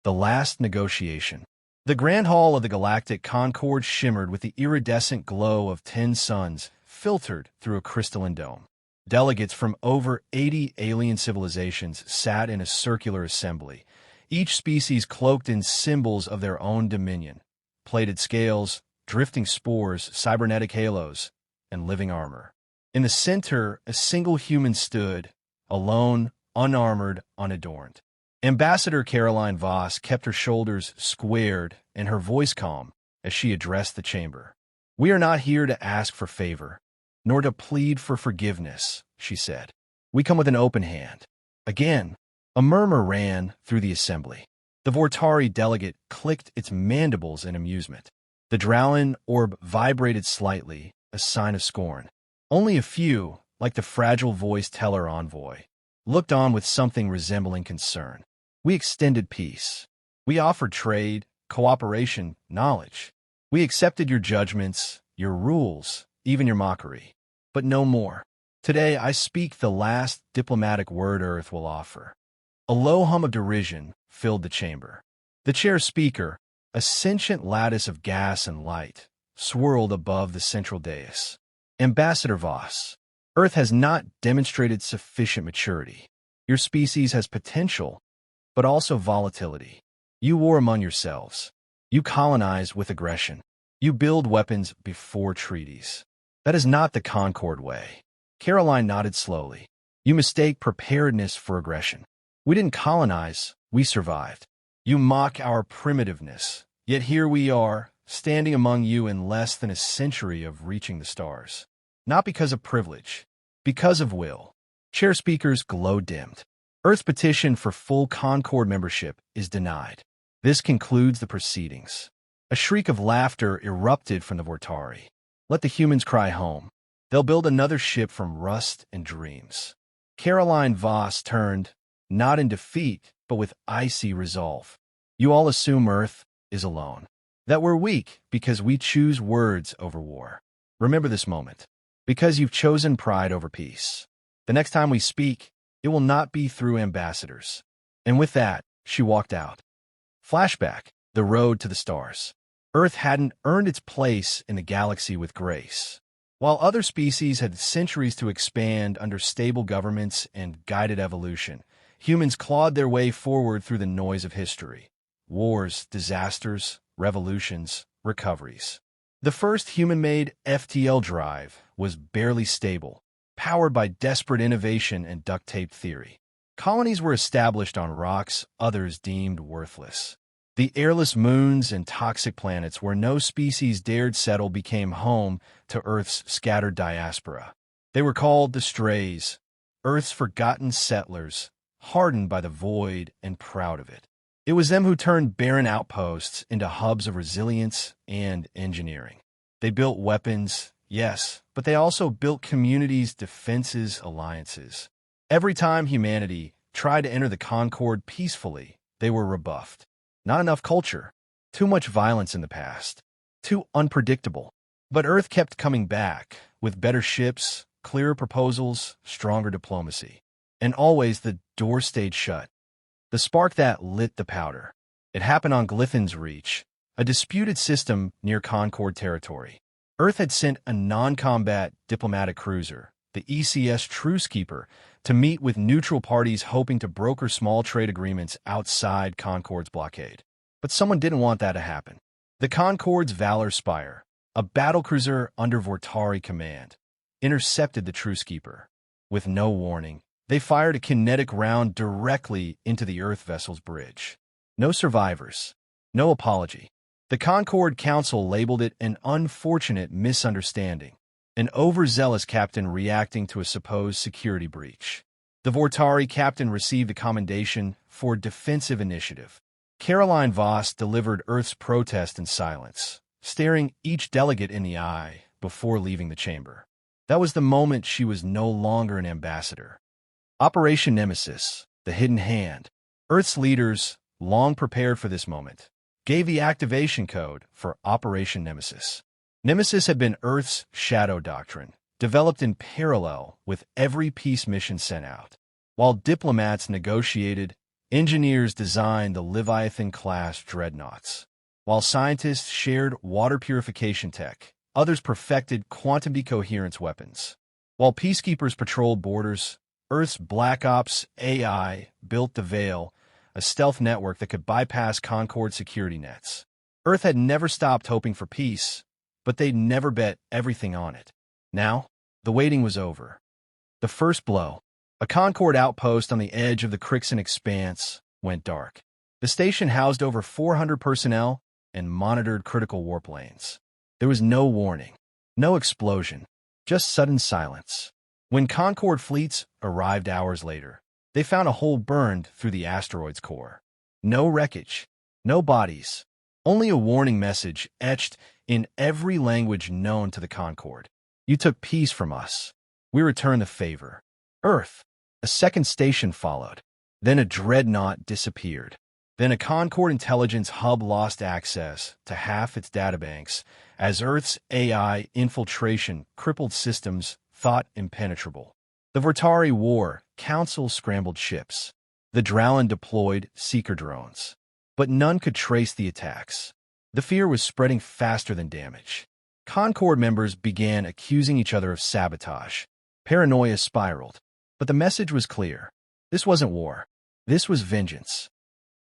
The Last Negotiation. The grand hall of the Galactic Concord shimmered with the iridescent glow of 10 suns filtered through a crystalline dome. Delegates from over 80 alien civilizations sat in a circular assembly, each species cloaked in symbols of their own dominion: plated scales, drifting spores, cybernetic halos, and living armor. In the center, a single human stood, alone, unarmored, unadorned. Ambassador Caroline Voss kept her shoulders squared and her voice calm as she addressed the chamber. "We are not here to ask for favor, nor to plead for forgiveness," she said. "We come with an open hand." Again, a murmur ran through the assembly. The Vortari delegate clicked its mandibles in amusement. The Drowlin orb vibrated slightly, a sign of scorn. Only a few, like the fragile-voiced Teller envoy, looked on with something resembling concern. "We extended peace. We offered trade, cooperation, knowledge. We accepted your judgments, your rules, even your mockery. But no more. Today I speak the last diplomatic word Earth will offer." A low hum of derision filled the chamber. The chair's speaker, a sentient lattice of gas and light, swirled above the central dais. "Ambassador Voss, Earth has not demonstrated sufficient maturity. Your species has potential, but also volatility. You war among yourselves. You colonize with aggression. You build weapons before treaties. That is not the Concord way." Caroline nodded slowly. "You mistake preparedness for aggression. We didn't colonize, we survived. You mock our primitiveness, yet here we are, standing among you in less than a century of reaching the stars. Not because of privilege, because of will." Chair speaker's glow dimmed. "Earth's petition for full Concord membership is denied. This concludes the proceedings." A shriek of laughter erupted from the Vortari. "Let the humans cry home. They'll build another ship from rust and dreams." Caroline Voss turned, not in defeat, but with icy resolve. "You all assume Earth is alone. That we're weak because we choose words over war. Remember this moment, because you've chosen pride over peace. The next time we speak, it will not be through ambassadors." And with that, she walked out. Flashback: the road to the stars. Earth hadn't earned its place in the galaxy with grace. While other species had centuries to expand under stable governments and guided evolution, humans clawed their way forward through the noise of history. Wars, disasters, revolutions, recoveries. The first human-made FTL drive was barely stable, powered by desperate innovation and duct-tape theory. Colonies were established on rocks others deemed worthless. The airless moons and toxic planets where no species dared settle became home to Earth's scattered diaspora. They were called the Strays, Earth's forgotten settlers, hardened by the void and proud of it. It was them who turned barren outposts into hubs of resilience and engineering. They built weapons, yes, but they also built communities, defenses, alliances. Every time humanity tried to enter the Concord peacefully, they were rebuffed. Not enough culture, too much violence in the past, too unpredictable. But Earth kept coming back, with better ships, clearer proposals, stronger diplomacy. And always the door stayed shut. The spark that lit the powder. It happened on Glithin's Reach, a disputed system near Concord territory. Earth had sent a non-combat diplomatic cruiser, the ECS Trucekeeper, to meet with neutral parties hoping to broker small trade agreements outside Concord's blockade. But someone didn't want that to happen. The Concord's Valor Spire, a battlecruiser under Vortari command, intercepted the Trucekeeper. With no warning, they fired a kinetic round directly into the Earth vessel's bridge. No survivors, no apology. The Concord Council labeled it an unfortunate misunderstanding, an overzealous captain reacting to a supposed security breach. The Vortari captain received a commendation for defensive initiative. Caroline Voss delivered Earth's protest in silence, staring each delegate in the eye before leaving the chamber. That was the moment she was no longer an ambassador. Operation Nemesis, the hidden hand. Earth's leaders, long prepared for this moment, gave the activation code for Operation Nemesis. Nemesis had been Earth's shadow doctrine, developed in parallel with every peace mission sent out. While diplomats negotiated, Engineers designed the Leviathan-class dreadnoughts, while scientists shared water purification tech. Others perfected quantum decoherence weapons. While peacekeepers patrolled borders, Earth's Black Ops AI built the Veil, a stealth network that could bypass Concord security nets. Earth had never stopped hoping for peace, but they'd never bet everything on it. Now, the waiting was over. The first blow, a Concord outpost on the edge of the Crixon Expanse, went dark. The station housed over 400 personnel and monitored critical warp lanes. There was no warning, no explosion, just sudden silence. When Concord fleets arrived hours later, they found a hole burned through the asteroid's core. No wreckage, no bodies, only a warning message etched in every language known to the Concord. You took peace from us. We return the favor. Earth. A second station followed. Then a dreadnought disappeared. Then a Concord intelligence hub lost access to half its databanks as Earth's AI infiltration crippled systems thought impenetrable. The Vortari War Council scrambled ships. The Dralin deployed seeker drones. But none could trace the attacks. The fear was spreading faster than damage. Concord members began accusing each other of sabotage. Paranoia spiraled. But the message was clear. This wasn't war. This was vengeance.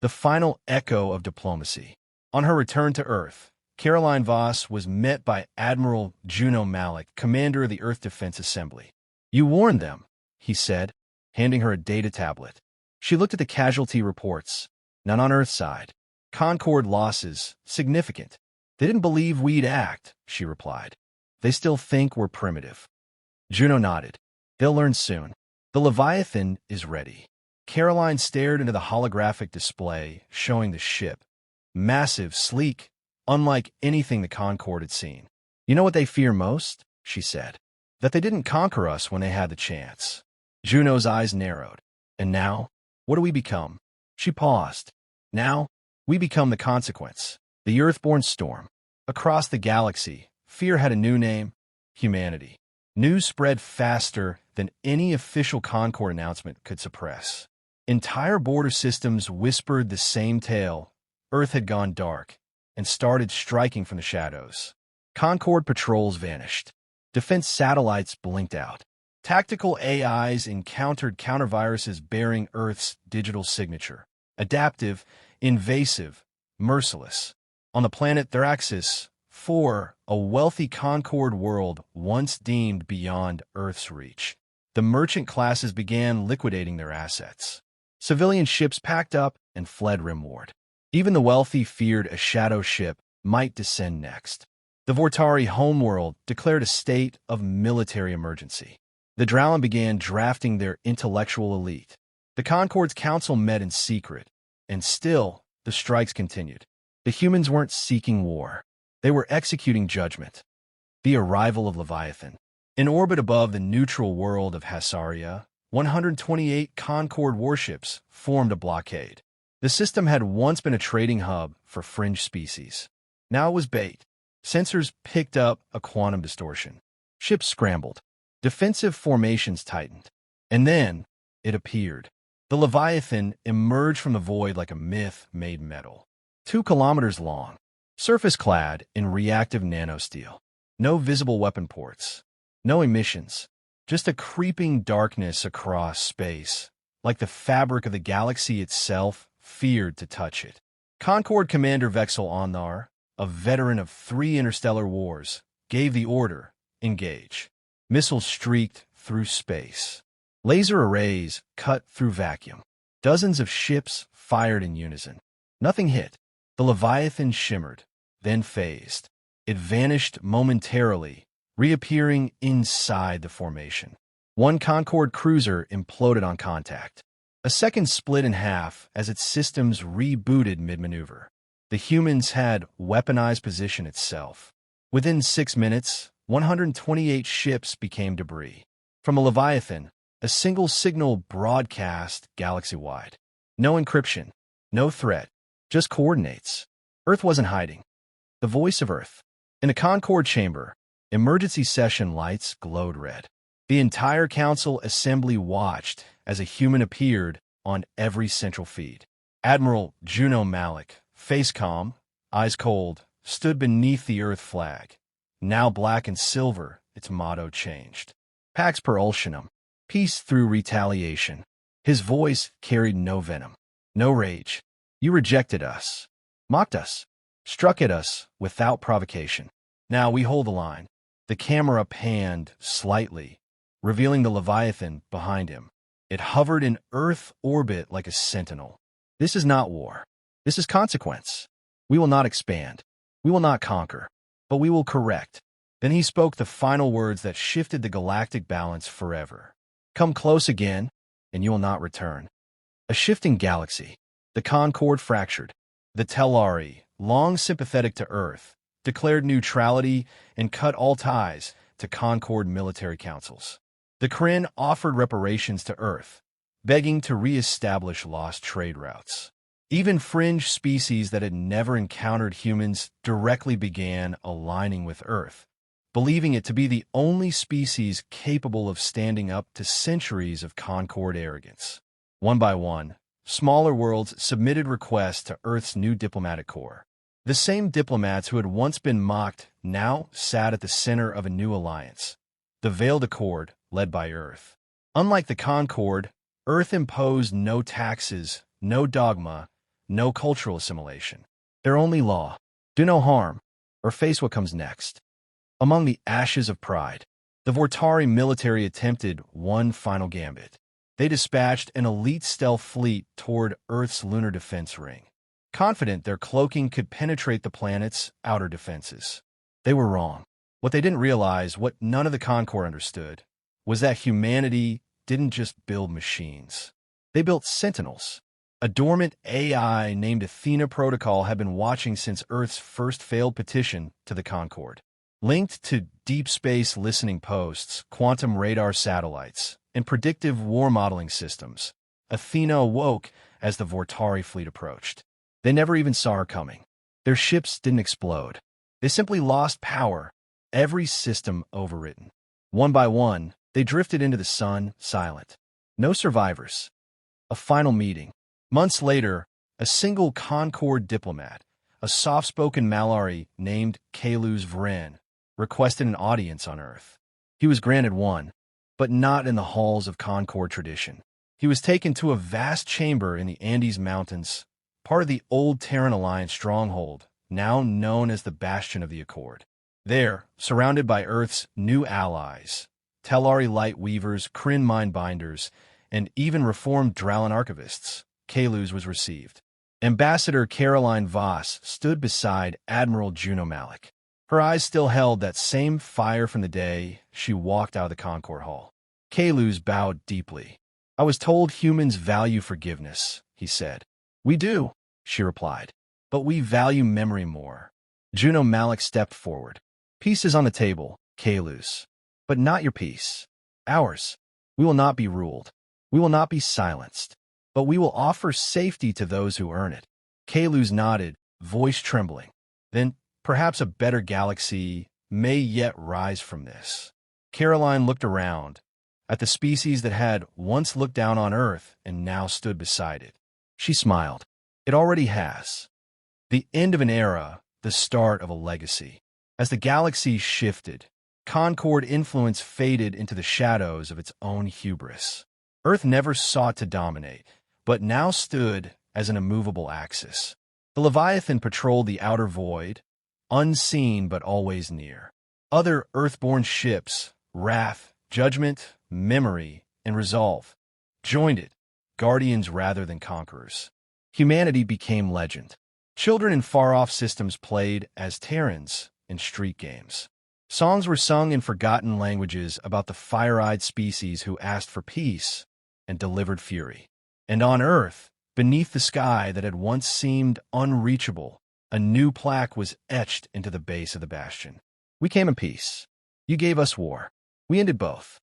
The final echo of diplomacy. On her return to Earth, Caroline Voss was met by Admiral Juno Malik, commander of the Earth Defense Assembly. You warned them, he said, handing her a data tablet. She looked at the casualty reports. None on Earth's side. Concord losses, significant. They didn't believe we'd act, she replied. They still think we're primitive. Juno nodded. They'll learn soon. The Leviathan is ready. Caroline stared into the holographic display, showing the ship. Massive, sleek, unlike anything the Concord had seen. You know what they fear most? She said. That they didn't conquer us when they had the chance. Juno's eyes narrowed. And now, what do we become? She paused. Now, we become the consequence. The Earthborn storm. Across the galaxy, fear had a new name: humanity. News spread faster than any official Concord announcement could suppress. Entire border systems whispered the same tale. Earth had gone dark and started striking from the shadows. Concord patrols vanished. Defense satellites blinked out. Tactical AIs encountered counterviruses bearing Earth's digital signature. Adaptive, invasive, merciless. On the planet Thraxis 4, a wealthy Concord world once deemed beyond Earth's reach, the merchant classes began liquidating their assets. Civilian ships packed up and fled rimward. Even the wealthy feared a shadow ship might descend next. The Vortari homeworld declared a state of military emergency. The Dralin began drafting their intellectual elite. The Concord's council met in secret, and still the strikes continued. The humans weren't seeking war. They were executing judgment. The arrival of Leviathan. In orbit above the neutral world of Hassaria, 128 Concord warships formed a blockade. The system had once been a trading hub for fringe species. Now it was bait. Sensors picked up a quantum distortion. Ships scrambled. Defensive formations tightened. And then it appeared. The Leviathan emerged from the void like a myth made metal. 2 kilometers long, surface-clad in reactive nanosteel. No visible weapon ports. No emissions. Just a creeping darkness across space, like the fabric of the galaxy itself feared to touch it. Concord Commander Vexel Onnar, a veteran of 3 interstellar wars, gave the order, engage. Missiles streaked through space. Laser arrays cut through vacuum. Dozens of ships fired in unison. Nothing hit. The Leviathan shimmered, then phased. It vanished momentarily, reappearing inside the formation. 1 Concord cruiser imploded on contact. A second split in half as its systems rebooted mid-maneuver. The humans had weaponized position itself. Within 6 minutes, 128 ships became debris. From a Leviathan, a single signal broadcast galaxy-wide. No encryption, no threat, just coordinates. Earth wasn't hiding. The voice of Earth. In a Concord chamber, emergency session lights glowed red. The entire council assembly watched as a human appeared on every central feed. Admiral Juno Malik, face calm, eyes cold, stood beneath the Earth flag. Now black and silver, its motto changed. Pax per Ultianum, peace through retaliation. His voice carried no venom, no rage. You rejected us, mocked us, struck at us without provocation. Now we hold the line. The camera panned slightly, revealing the Leviathan behind him. It hovered in Earth orbit like a sentinel. This is not war. This is consequence. We will not expand. We will not conquer. But we will correct. Then he spoke the final words that shifted the galactic balance forever. Come close again, and you will not return. A shifting galaxy. The Concord fractured. The Tellari, long sympathetic to Earth, declared neutrality and cut all ties to Concord military councils. The Kryn offered reparations to Earth, begging to re-establish lost trade routes. Even fringe species that had never encountered humans directly began aligning with Earth, believing it to be the only species capable of standing up to centuries of Concord arrogance. One by one, smaller worlds submitted requests to Earth's new diplomatic corps. The same diplomats who had once been mocked now sat at the center of a new alliance, the Veiled Accord, led by Earth. Unlike the Concord, Earth imposed no taxes, no dogma, no cultural assimilation. Their only law: do no harm, or face what comes next. Among the ashes of pride, the Vortari military attempted one final gambit. They dispatched an elite stealth fleet toward Earth's lunar defense ring, confident their cloaking could penetrate the planet's outer defenses. They were wrong. What they didn't realize, what none of the Concord understood, was that humanity didn't just build machines. They built sentinels. A dormant AI named Athena Protocol had been watching since Earth's first failed petition to the Concord. Linked to deep space listening posts, quantum radar satellites, and predictive war modeling systems, Athena awoke as the Vortari fleet approached. They never even saw her coming. Their ships didn't explode. They simply lost power, every system overwritten. One by one, they drifted into the sun, silent. No survivors. A final meeting. Months later, a single Concord diplomat, a soft-spoken Malari named Kaluz Vren, requested an audience on Earth. He was granted one, but not in the halls of Concord tradition. He was taken to a vast chamber in the Andes Mountains, part of the old Terran Alliance stronghold, now known as the Bastion of the Accord. There, surrounded by Earth's new allies, Tellari light weavers, Kryn mind binders, and even reformed Drallan archivists, Kaluz was received. Ambassador Caroline Voss stood beside Admiral Juno Malik. Her eyes still held that same fire from the day she walked out of the Concord Hall. Kaluz bowed deeply. I was told humans value forgiveness, he said. We do, she replied, but we value memory more. Juno Malik stepped forward. Peace is on the table, Kaluz, but not your peace. Ours. We will not be ruled. We will not be silenced. But we will offer safety to those who earn it. Kaluz nodded, voice trembling. Then, perhaps a better galaxy may yet rise from this. Caroline looked around, at the species that had once looked down on Earth and now stood beside it. She smiled. It already has. The end of an era, the start of a legacy. As the galaxy shifted, Concord influence faded into the shadows of its own hubris. Earth never sought to dominate, but now stood as an immovable axis. The Leviathan patrolled the outer void, unseen but always near. Other Earthborn ships, wrath, judgment, memory, and resolve, joined it, guardians rather than conquerors. Humanity became legend. Children in far-off systems played as Terrans in street games. Songs were sung in forgotten languages about the fire-eyed species who asked for peace and delivered fury. And on Earth, beneath the sky that had once seemed unreachable, a new plaque was etched into the base of the bastion. We came in peace. You gave us war. We ended both.